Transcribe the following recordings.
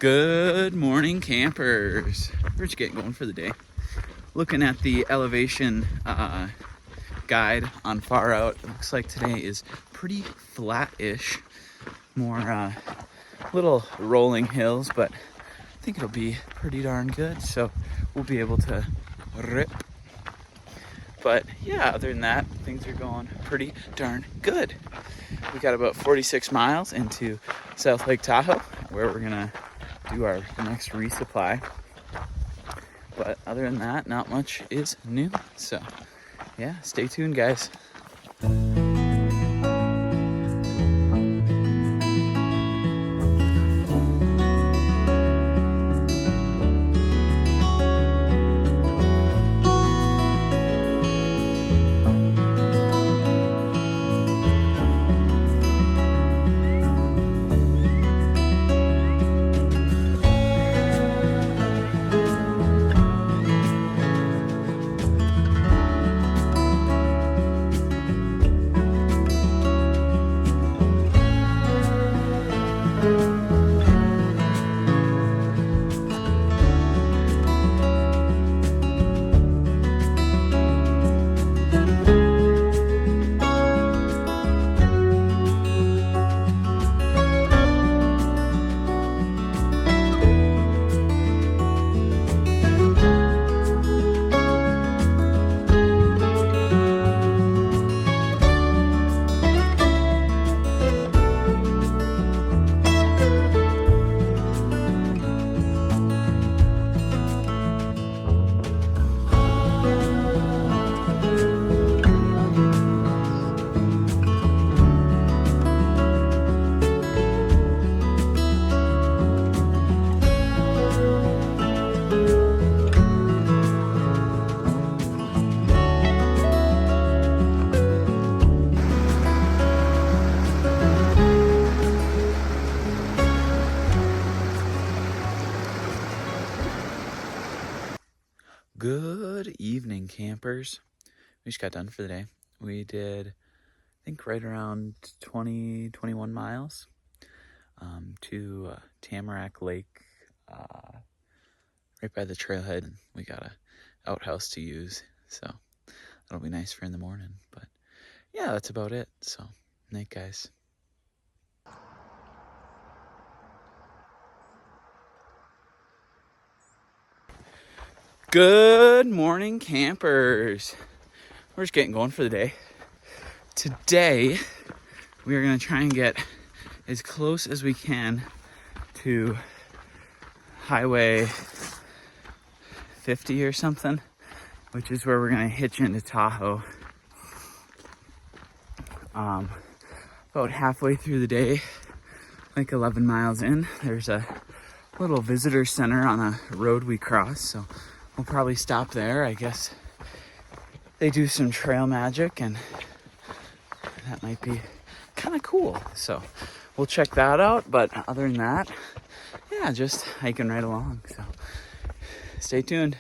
Good morning, campers. We're just getting going for the day. Looking at the elevation guide on Far Out, it looks like today is pretty flat-ish. More little rolling hills, but I think it'll be pretty darn good. So we'll be able to rip. But yeah, other than that, things are going pretty darn good. We got about 46 miles into South Lake Tahoe, where we're gonna do our next resupply. But other than that, not much is new. So yeah, stay tuned, guys. Good evening, campers. We just got done for the day. We did, I think, right around 21 miles to Tamarack Lake, right by the trailhead. We got a outhouse to use, so that'll be nice for in the morning. But yeah, that's about it. So, night, guys. Good morning, campers. We're just getting going for the day. Today, we are going to try and get as close as we can to Highway 50 or something, which is where we're going to hitch into Tahoe. About halfway through the day, like 11 miles in, there's a little visitor center on a road we cross, so we'll probably stop there. I guess they do some trail magic, and that might be kind of cool. So we'll check that out. But other than that, yeah, just hiking right along. So stay tuned.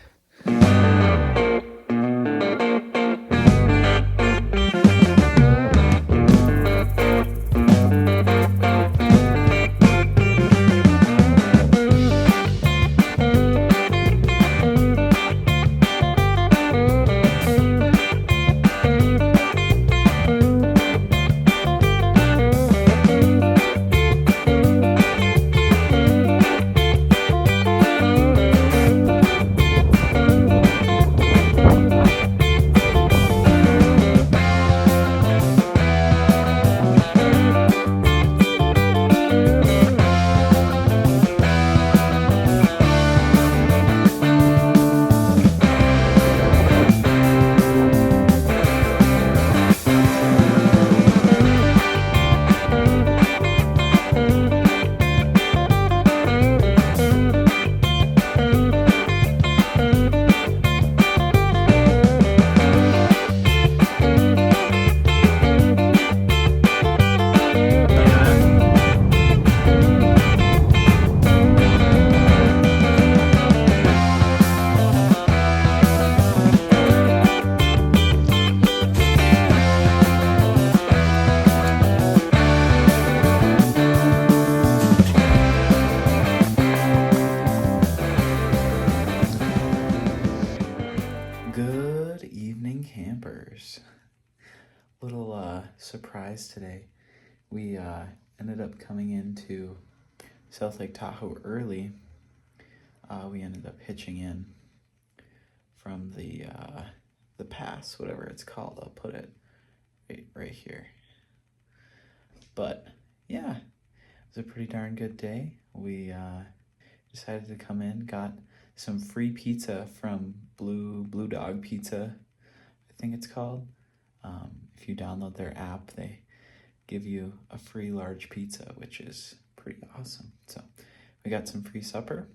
surprise today. We ended up coming into South Lake Tahoe early. We ended up hitching in from the pass, whatever it's called. I'll put it right here. But yeah, it was a pretty darn good day. We decided to come in, got some free pizza from Blue Dog Pizza, I think it's called. If you download their app, they give you a free large pizza, which is pretty awesome. So we got some free supper.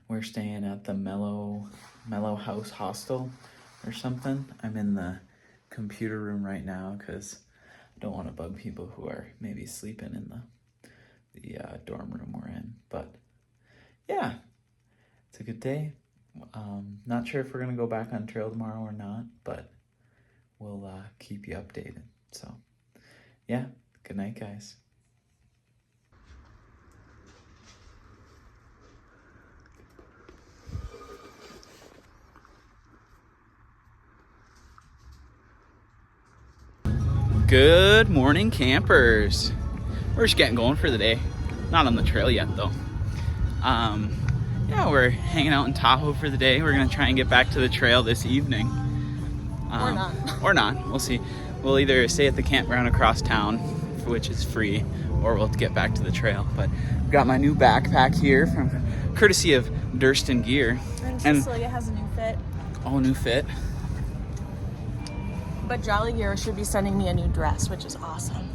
We're staying at the Mellow House Hostel or something. I'm in the computer room right now because I don't want to bug people who are maybe sleeping in the dorm room we're in. But yeah, it's a good day. Not sure if we're gonna go back on trail tomorrow or not, but we'll keep you updated. So yeah, good night, guys. Good morning, campers. We're just getting going for the day. Not on the trail yet, though. Yeah, we're hanging out in Tahoe for the day. We're gonna try and get back to the trail this evening. Or not. Or not. We'll see. We'll either stay at the campground across town, which is free, or we'll get back to the trail. But I've got my new backpack here from courtesy of Durston Gear. And Cecilia has a new fit. Oh, new fit. But Jolly Gear should be sending me a new dress, which is awesome.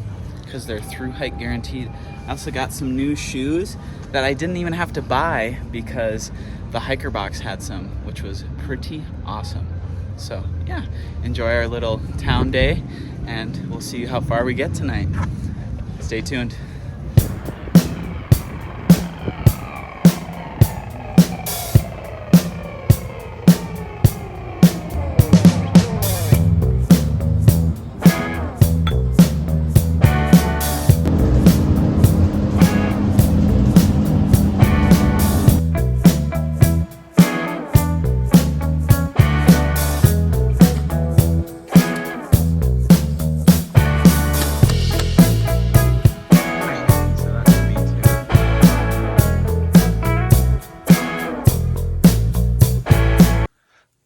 Because they're through hike guaranteed. I also got some new shoes that I didn't even have to buy because the hiker box had some, which was pretty awesome. So yeah, enjoy our little town day, and we'll see how far we get tonight. Stay tuned.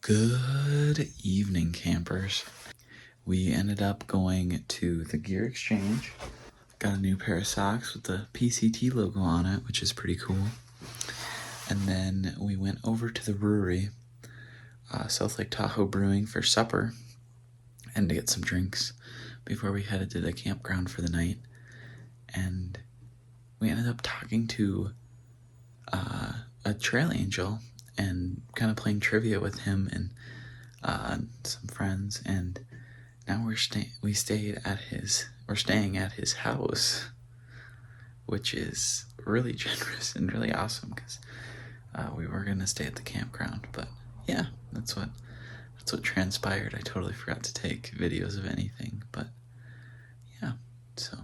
Good evening, campers. We ended up going to the gear exchange. Got a new pair of socks with the PCT logo on it, which is pretty cool. And then we went over to the brewery, South Lake Tahoe Brewing, for supper and to get some drinks before we headed to the campground for the night. And we ended up talking to a trail angel and kind of playing trivia with him and some friends, and now we're staying at his house, which is really generous and really awesome because we were gonna stay at the campground, but yeah, that's what transpired. I totally forgot to take videos of anything, but yeah, so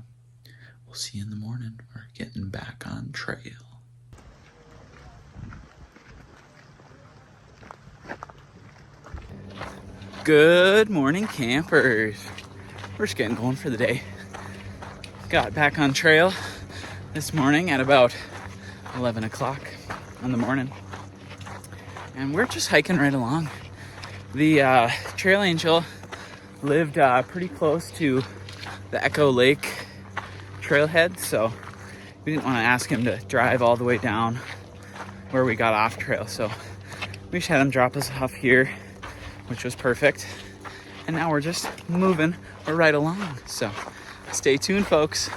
we'll see you in the morning. We're getting back on trail. Good morning, campers. We're just getting going for the day. Got back on trail this morning at about 11 o'clock in the morning. And we're just hiking right along. The trail angel lived pretty close to the Echo Lake trailhead, so we didn't want to ask him to drive all the way down where we got off trail. So we just had him drop us off here, which was perfect. And now we're just moving right along. So stay tuned, folks.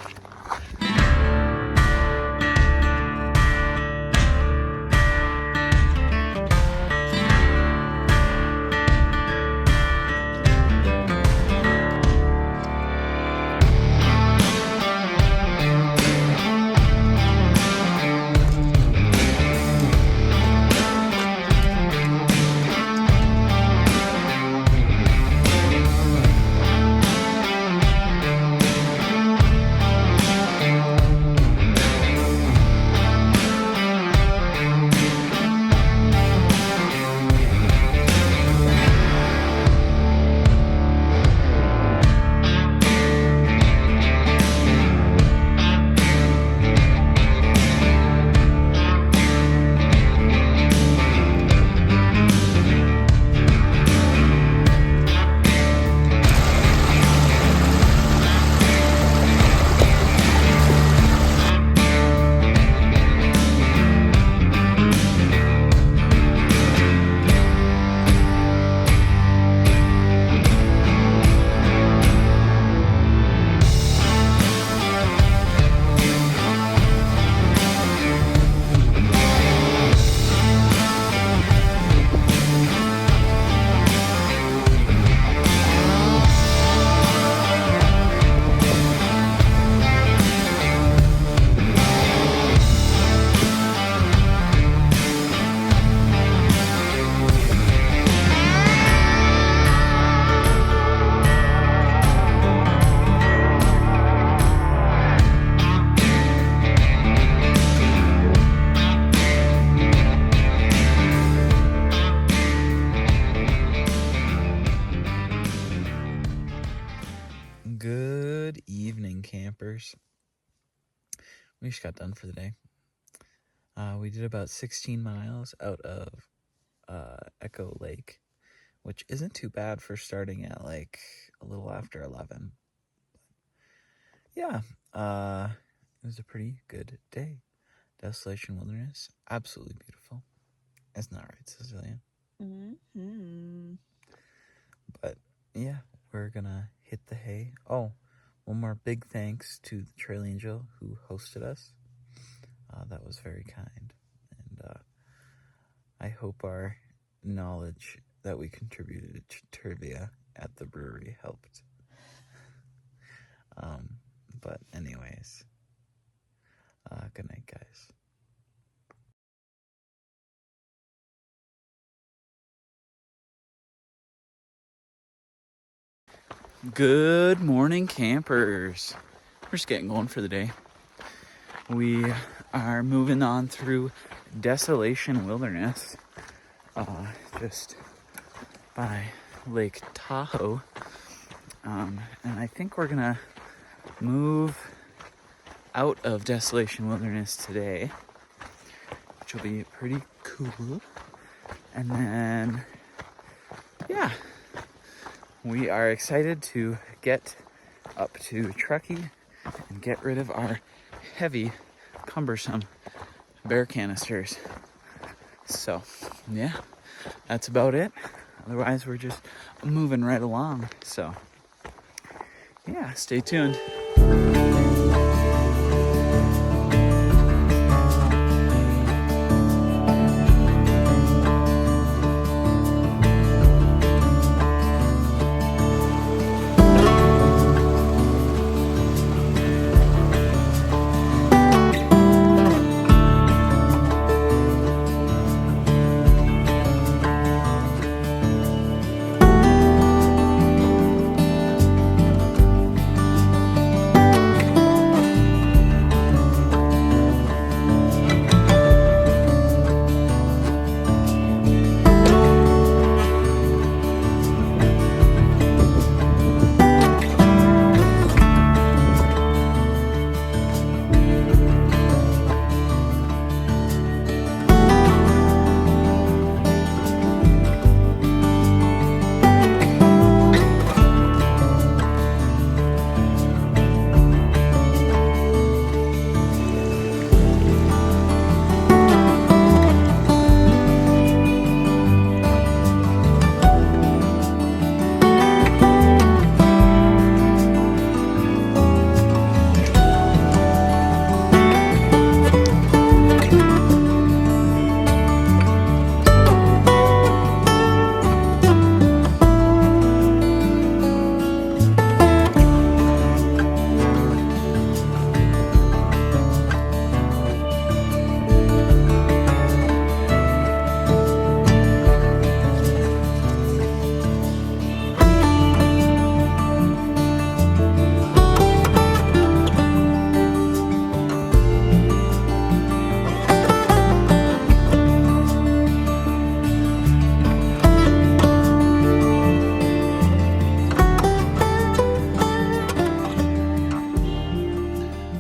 we just got done for the day. We did about 16 miles out of Echo Lake, which isn't too bad for starting at like a little after 11. Yeah, it was a pretty good day. Desolation Wilderness, absolutely beautiful. Isn't that right, Cecilia? Mm-hmm. But yeah, we're gonna hit the hay. Oh, one more big thanks to the Trail Angel who hosted us. That was very kind. And I hope our knowledge that we contributed to trivia at the brewery helped. But anyways, good night, guys. Good morning, campers. We're just getting going for the day. We are moving on through Desolation Wilderness, just by Lake Tahoe. And I think we're gonna move out of Desolation Wilderness today, which will be pretty cool. And then, yeah, we are excited to get up to Truckee and get rid of our heavy, cumbersome bear canisters. So, yeah, that's about it. Otherwise, we're just moving right along. So, yeah, stay tuned.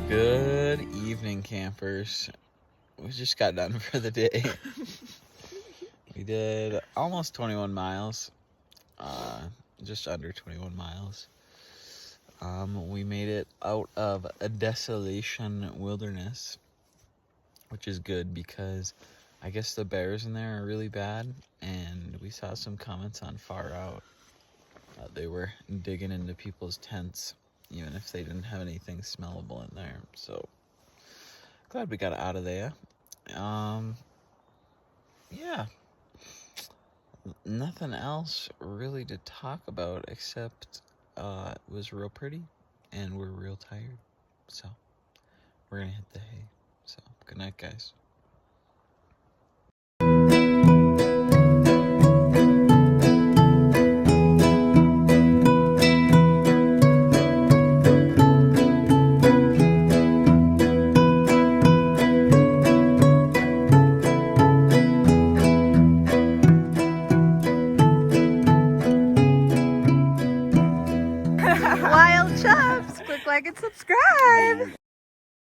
Good evening, campers. We just got done for the day. We did almost 21 miles, just under 21 miles. We made it out of a Desolation Wilderness, which is good because I guess the bears in there are really bad, and we saw some comments on Far Out. They were digging into people's tents, even if they didn't have anything smellable in there. So glad we got out of there. Yeah, nothing else really to talk about except it was real pretty and we're real tired. So we're gonna hit the hay. So good night, guys.